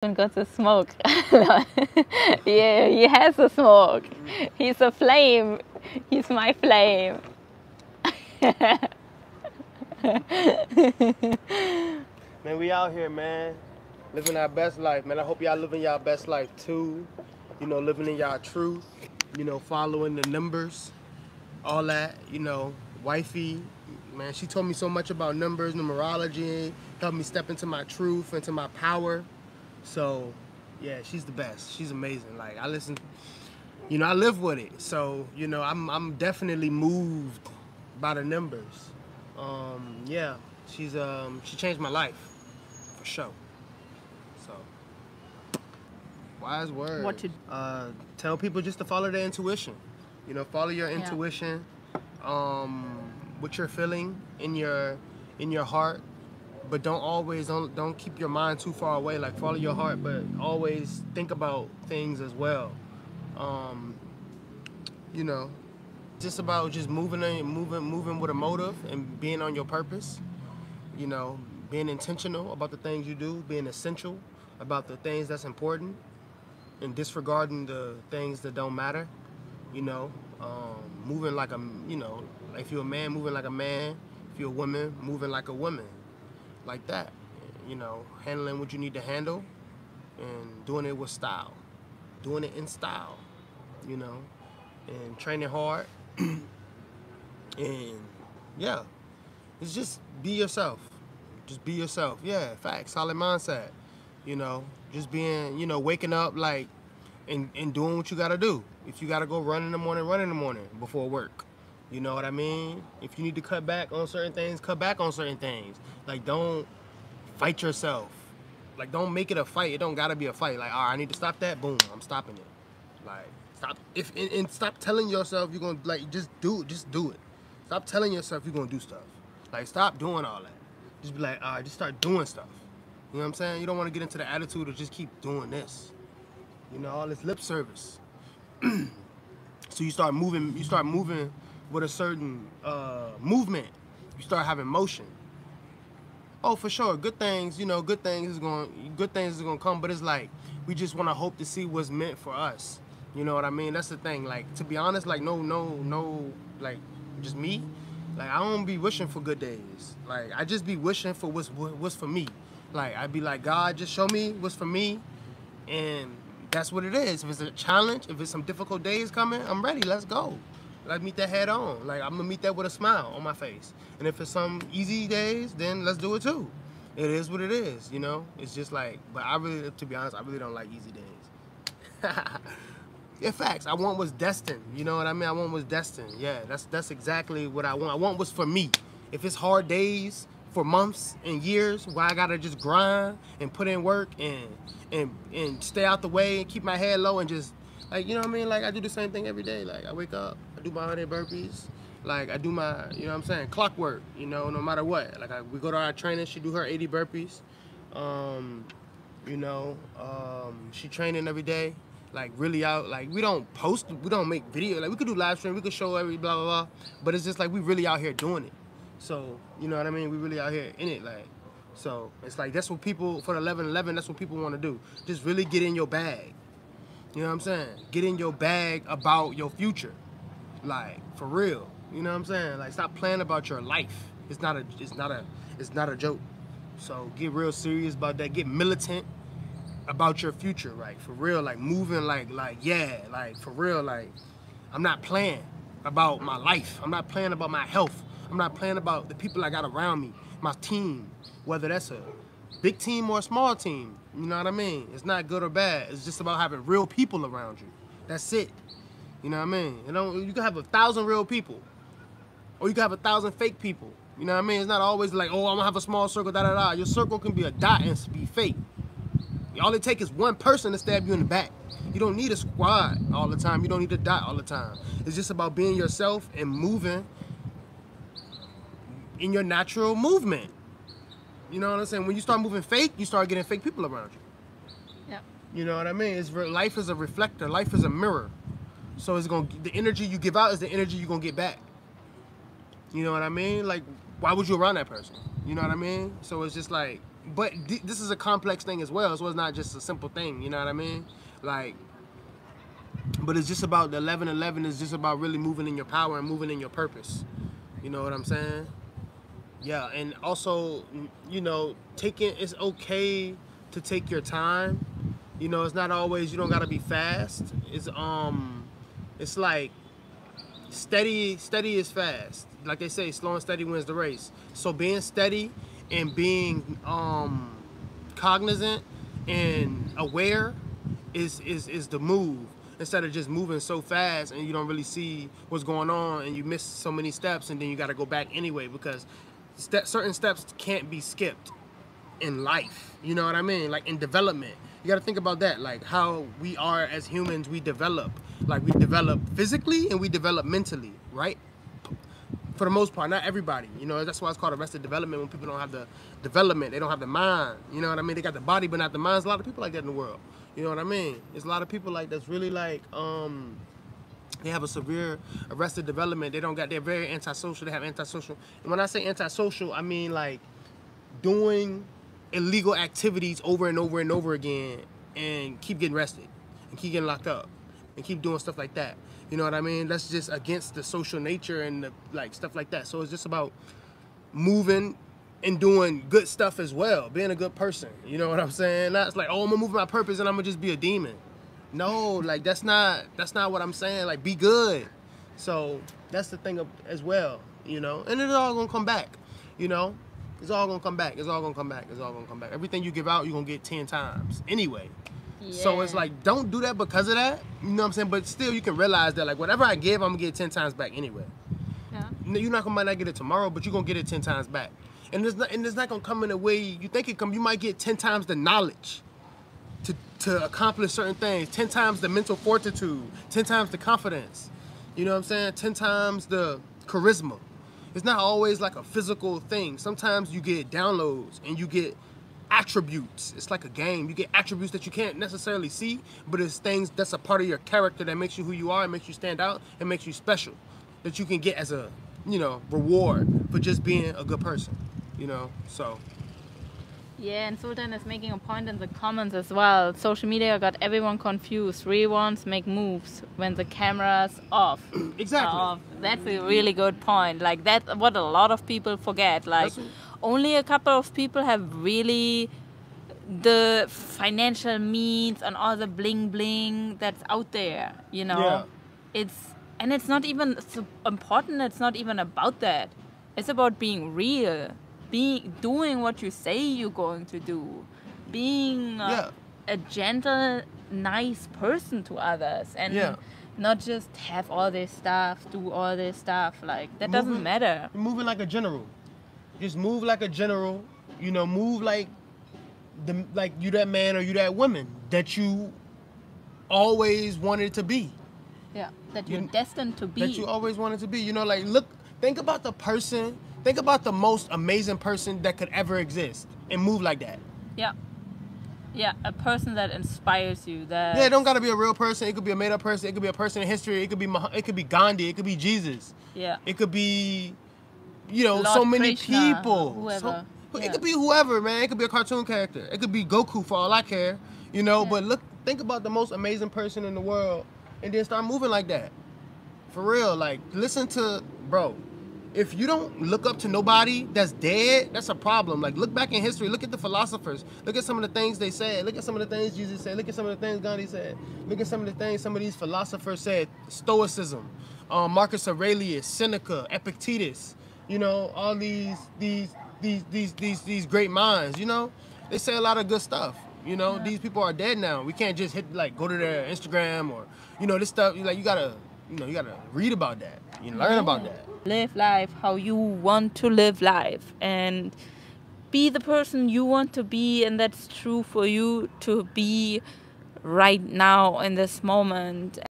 And got to smoke. Yeah, he has to smoke. He's a flame. He's my flame. Man, we out here, man, living our best life, man. I hope y'all living y'all best life too. You know, living in y'all truth. You know, following the numbers, all that. You know, wifey, man, she told me so much about numbers, numerology, helped me step into my truth, into my power. So, yeah, she's the best. She's amazing. Like, I listen, you know, I live with it. So, you know, I'm definitely moved by the numbers. Yeah, she changed my life, for sure. So, wise words. What to tell people just to follow their intuition. You know, follow your intuition. What you're feeling in your heart. But don't keep your mind too far away. Like, follow your heart, but always think about things as well. You know, just about just moving with a motive and being on your purpose. You know, being intentional about the things you do, being essential about the things that's important, and disregarding the things that don't matter. You know, moving like a, you know, if you're a man, moving like a man. If you're a woman, moving like a woman. Like that, you know, handling what you need to handle and doing it with style, doing it in style, you know, and training hard. And yeah, it's just be yourself. Just be yourself. Yeah, facts, solid mindset. You know, just being, you know, waking up like and doing what you gotta do. If you gotta go run in the morning before work. You know what I mean? If you need to cut back on certain things, cut back on certain things. Like, don't fight yourself. Like, don't make it a fight. It don't gotta be a fight. Like, all right, I need to stop that. Boom, I'm stopping it. Like, stop. And stop telling yourself you're gonna, like, just do it. Stop telling yourself you're gonna do stuff. Like, stop doing all that. Just be like, all right, just start doing stuff. You know what I'm saying? You don't want to get into the attitude of just keep doing this. You know, all this lip service. So you start moving with a certain movement. You start having motion. Oh, for sure, good things is gonna come, but it's like we just want to hope to see what's meant for us. You know what I mean? That's the thing. Like, to be honest, like no, like, just me. Like, I don't be wishing for good days. Like, I just be wishing for what's for me. Like, I'd be like, God, just show me what's for me, and that's what it is. If it's a challenge, if it's some difficult days coming, I'm ready. Let's go. Let's meet that head on. Like, I'm gonna meet that with a smile on my face. And if it's some easy days, then let's do it too. It is what it is, you know? It's just like, but I really, to be honest, I really don't like easy days. Yeah, facts. I want what's destined. You know what I mean? I want what's destined. Yeah, that's exactly what I want. I want what's for me. If it's hard days for months and years, where I gotta just grind and put in work and stay out the way and keep my head low and just, like, you know what I mean? Like, I do the same thing every day. Like, I wake up, I do my 100 burpees. Like, I do my, you know what I'm saying, clockwork, you know, no matter what. Like, we go to our trainer, she do her 80 burpees. You know, she training every day. Like, really out, like, we don't post, we don't make video. Like, we could do live stream, we could show every blah, blah, blah. But it's just like, we really out here doing it. So, you know what I mean? We really out here in it, like. So, it's like, that's what people, for the 11-11, that's what people want to do. Just really get in your bag. You know what I'm saying? Get in your bag about your future. Like, for real. You know what I'm saying? Like, stop playing about your life. It's not a joke. So get real serious about that. Get militant about your future, like, for real. Like, moving like yeah, like, for real. Like, I'm not playing about my life. I'm not playing about my health. I'm not playing about the people I got around me, my team, whether that's a big team or a small team. You know what I mean? It's not good or bad. It's just about having real people around you. That's it. You know what I mean? You can have 1,000 real people, or you can have 1,000 fake people. You know what I mean? It's not always like, oh, I'm gonna have a small circle, da da da. Your circle can be a dot and be fake. All it takes is one person to stab you in the back. You don't need a squad all the time. You don't need a dot all the time. It's just about being yourself and moving in your natural movement. You know what I'm saying? When you start moving fake, you start getting fake people around you. Yep. You know what I mean? Life is a reflector. Life is a mirror. So the energy you give out is the energy you're gonna get back. You know what I mean? Like, why would you around that person? You know what I mean? So it's just like, but this is a complex thing as well, so it's not just a simple thing, you know what I mean? Like, but it's just about the 11:11 is just about really moving in your power and moving in your purpose. You know what I'm saying? Yeah, and also, you know, it's okay to take your time. You know, it's not always, you don't gotta be fast. It's like steady is fast. Like they say, slow and steady wins the race. So being steady and being cognizant and aware is the move, instead of just moving so fast and you don't really see what's going on and you miss so many steps and then you got to go back anyway, because certain steps can't be skipped in life. You know what I mean? Like in development, you got to think about that, like how we are as humans. We develop, like we develop physically and we develop mentally, right? For the most part, not everybody. You know, that's why it's called arrested development. When people don't have the development, they don't have the mind. You know what I mean? They got the body but not the mind. There's a lot of people like that in the world. You know what I mean? There's a lot of people like that's really like they have a severe arrested development. They're very antisocial. They have antisocial. And when I say antisocial, I mean like doing illegal activities over and over and over again and keep getting arrested and keep getting locked up and keep doing stuff like that. You know what I mean? That's just against the social nature and the, like stuff like that. So it's just about moving and doing good stuff as well, being a good person. You know what I'm saying? That's like, oh, I'm gonna move my purpose and I'm gonna just be a demon. No, like that's not what I'm saying. Like, be good. So that's the thing as well, you know. And it's all gonna come back, you know. It's all gonna come back. It's all gonna come back. It's all gonna come back. Everything you give out, you're gonna get 10 times anyway. Yeah. So it's like, don't do that because of that. You know what I'm saying? But still, you can realize that like whatever I give, I'm gonna get 10 miles back anyway. Yeah. You're not gonna might not get it tomorrow, but you're gonna get it 10 times back. And it's not gonna come in a way you think it come. You might get 10 times the knowledge to accomplish certain things, 10 times the mental fortitude, 10 times the confidence. You know what I'm saying? 10 times the charisma. It's not always like a physical thing. Sometimes you get downloads and you get attributes. It's like a game. You get attributes that you can't necessarily see, but it's things that's a part of your character that makes you who you are and makes you stand out and makes you special, that you can get as a, you know, reward for just being a good person, you know. So yeah, and Sultan is making a point in the comments as well. Social media got everyone confused. Real ones make moves when the camera's off. Exactly. That's a really good point. Like, that's what a lot of people forget. Like, only a couple of people have really the financial means and all the bling bling that's out there, you know. Yeah. It's not even so important. It's not even about that. It's about being real. Doing what you say you're going to do, being a gentle, nice person to others, and not just have all this stuff, do all this stuff. Like, that doesn't matter. You're moving like a general. Just move like a general. You know, move like you that man or you that woman that you always wanted to be. Yeah, that you're destined to be. That you always wanted to be. You know, like, think about the person. Think about the most amazing person that could ever exist and move like that. Yeah. Yeah, a person that inspires you. Yeah, it don't gotta be a real person. It could be a made-up person. It could be a person in history. It could be Gandhi. It could be Jesus. Yeah. It could be, you know, Lord so many Krishna, people. Whoever. It could be whoever, man. It could be a cartoon character. It could be Goku for all I care. You know, but think about the most amazing person in the world and then start moving like that. For real, like, listen to, bro. If you don't look up to nobody that's dead, that's a problem. Like, look back in history. Look at the philosophers. Look at some of the things they said. Look at some of the things Jesus said. Look at some of the things Gandhi said. Look at some of the things some of these philosophers said. Stoicism, Marcus Aurelius, Seneca, Epictetus. You know, all these great minds. You know, they say a lot of good stuff. You know, these people are dead now. We can't just go to their Instagram or, you know, this stuff. Like, you gotta read about that. You learn about that. Live life how you want to live life and be the person you want to be, and that's true for you to be right now in this moment.